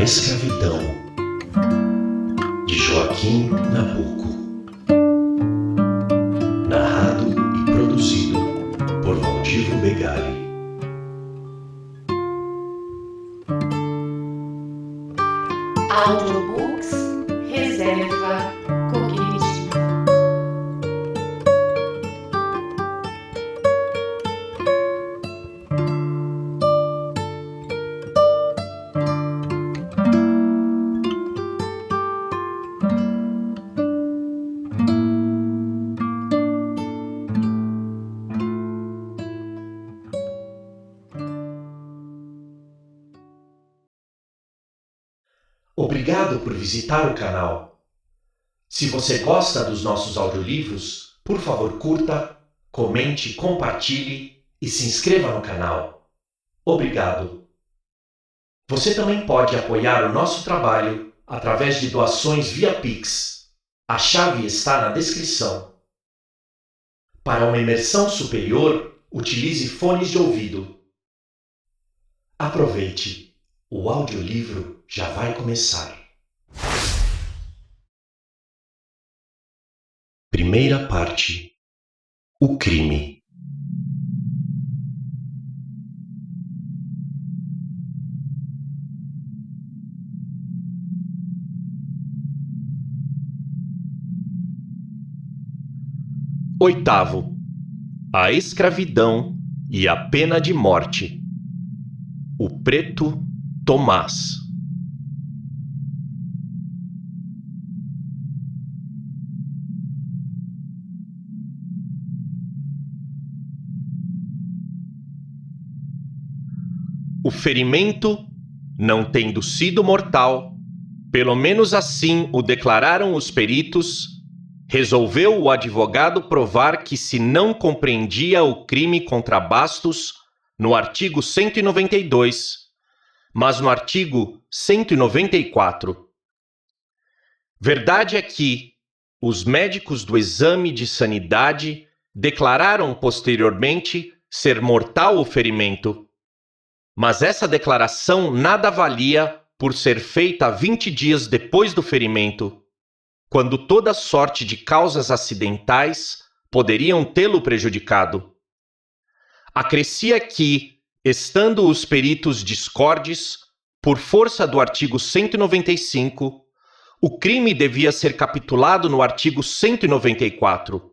escravidão, de Joaquim Nabuco. Narrado e produzido por Valdivo Begali. Audiobooks Reserva Cognitiva. Obrigado por visitar o canal. Se você gosta dos nossos audiolivros, por favor curta, comente, compartilhe e se inscreva no canal. Obrigado. Você também pode apoiar o nosso trabalho através de doações via Pix. A chave está na descrição. Para uma imersão superior, utilize fones de ouvido. Aproveite, o audiolivro já vai começar. Primeira parte: o crime. Oitavo: a escravidão e a pena de morte. O preto Tomás. O ferimento, não tendo sido mortal, pelo menos assim o declararam os peritos, resolveu o advogado provar que se não compreendia o crime contra Bastos no artigo 192, mas no artigo 194. Verdade é que os médicos do exame de sanidade declararam posteriormente ser mortal o ferimento, mas essa declaração nada valia por ser feita 20 dias depois do ferimento, quando toda sorte de causas acidentais poderiam tê-lo prejudicado. Acrescia que, estando os peritos discordes, por força do artigo 195, o crime devia ser capitulado no artigo 194.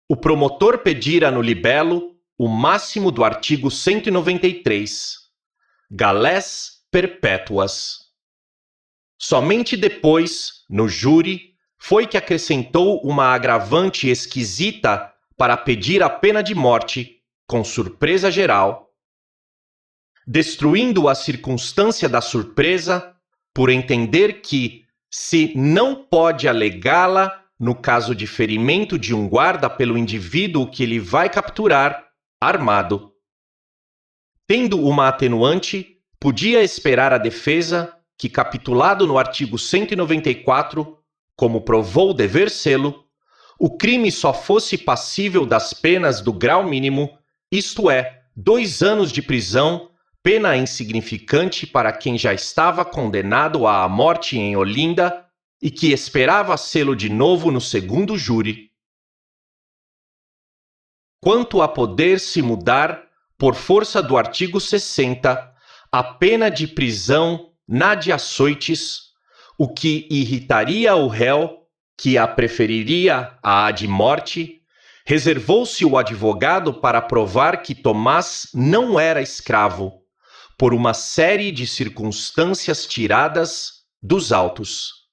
O promotor pedira no libelo o máximo do artigo 193, galés perpétuas. Somente depois, no júri, foi que acrescentou uma agravante esquisita para pedir a pena de morte, com surpresa geral, destruindo a circunstância da surpresa por entender que, se não pode alegá-la no caso de ferimento de um guarda pelo indivíduo que ele vai capturar, armado. Tendo uma atenuante, podia esperar a defesa que, capitulado no artigo 194, como provou dever sê-lo, o crime só fosse passível das penas do grau mínimo, isto é, 2 anos de prisão, pena insignificante para quem já estava condenado à morte em Olinda e que esperava sê-lo de novo no segundo júri. Quanto a poder se mudar, por força do artigo 60, a pena de prisão na de açoites, o que irritaria o réu, que a preferiria à de morte, reservou-se o advogado para provar que Tomás não era escravo, por uma série de circunstâncias tiradas dos autos.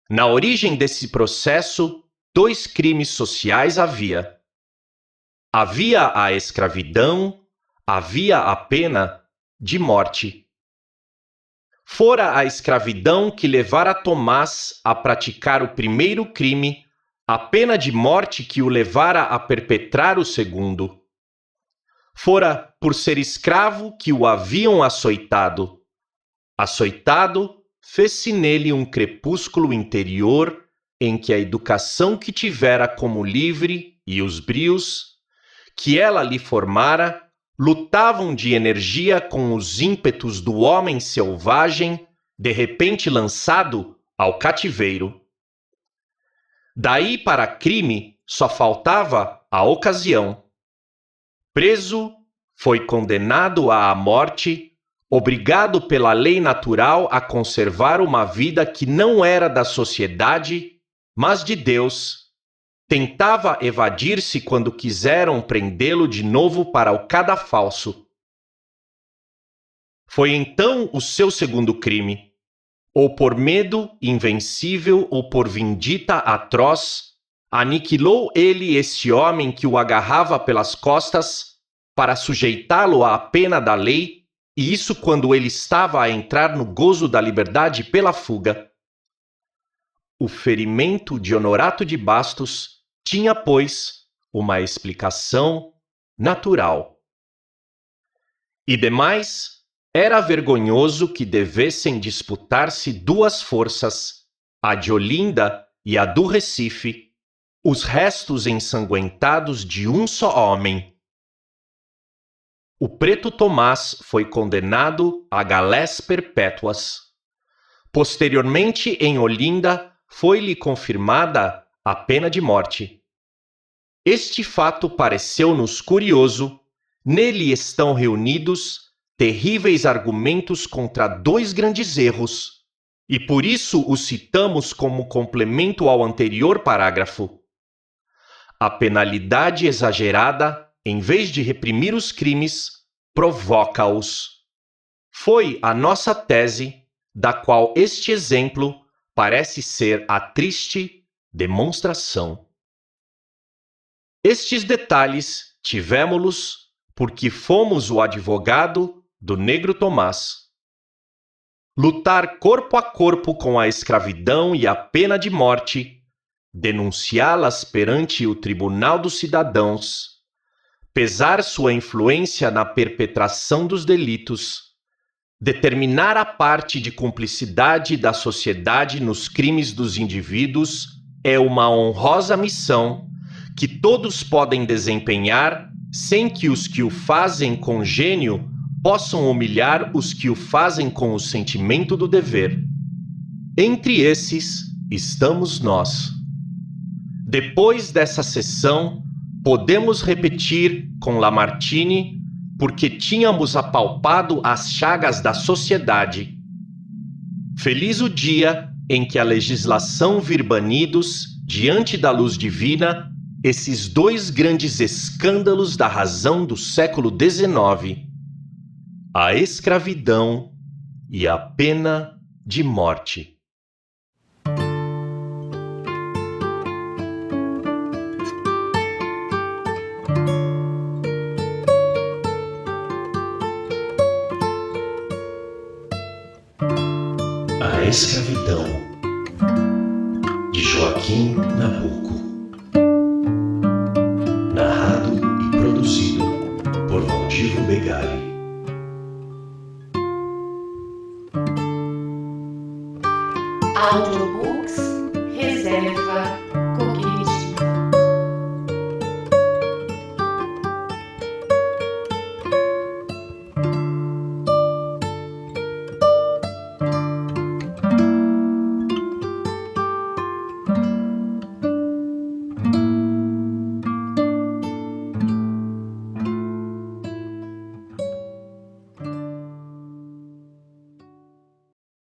Na origem desse processo, 2 crimes sociais havia. Havia a escravidão, havia a pena de morte. Fora a escravidão que levara Tomás a praticar o primeiro crime, a pena de morte que o levara a perpetrar o segundo. Fora por ser escravo que o haviam açoitado. Açoitado, fez-se nele um crepúsculo interior em que a educação que tivera como livre e os brios que ela lhe formara lutavam de energia com os ímpetos do homem selvagem, de repente lançado ao cativeiro. Daí para crime só faltava a ocasião. Preso, foi condenado à morte, obrigado pela lei natural a conservar uma vida que não era da sociedade, mas de Deus. Tentava evadir-se quando quiseram prendê-lo de novo para o cadafalso. Foi então o seu segundo crime. Ou por medo invencível ou por vindita atroz, aniquilou ele esse homem que o agarrava pelas costas para sujeitá-lo à pena da lei, e isso quando ele estava a entrar no gozo da liberdade pela fuga. O ferimento de Honorato de Bastos tinha, pois, uma explicação natural. E demais, era vergonhoso que devessem disputar-se duas forças, a de Olinda e a do Recife, os restos ensanguentados de um só homem. O preto Tomás foi condenado a galés perpétuas. Posteriormente, em Olinda, foi-lhe confirmada a pena de morte. Este fato pareceu-nos curioso. Nele estão reunidos terríveis argumentos contra dois grandes erros, e por isso o citamos como complemento ao anterior parágrafo. A penalidade exagerada, em vez de reprimir os crimes, provoca-os. Foi a nossa tese, da qual este exemplo parece ser a triste demonstração. Estes detalhes tivemo-los porque fomos o advogado do negro Tomás. Lutar corpo a corpo com a escravidão e a pena de morte, denunciá-las perante o Tribunal dos Cidadãos, pesar sua influência na perpetração dos delitos, determinar a parte de cumplicidade da sociedade nos crimes dos indivíduos é uma honrosa missão que todos podem desempenhar sem que os que o fazem com gênio possam humilhar os que o fazem com o sentimento do dever. Entre esses estamos nós. Depois dessa sessão, podemos repetir com Lamartine, porque tínhamos apalpado as chagas da sociedade. Feliz o dia em que a legislação vir banidos, diante da luz divina, esses dois grandes escândalos da razão do século XIX, a escravidão e a pena de morte. A escravidão, de Joaquim Nabuco. Narrado e produzido por Valdivo Begali. Audiobooks Reserva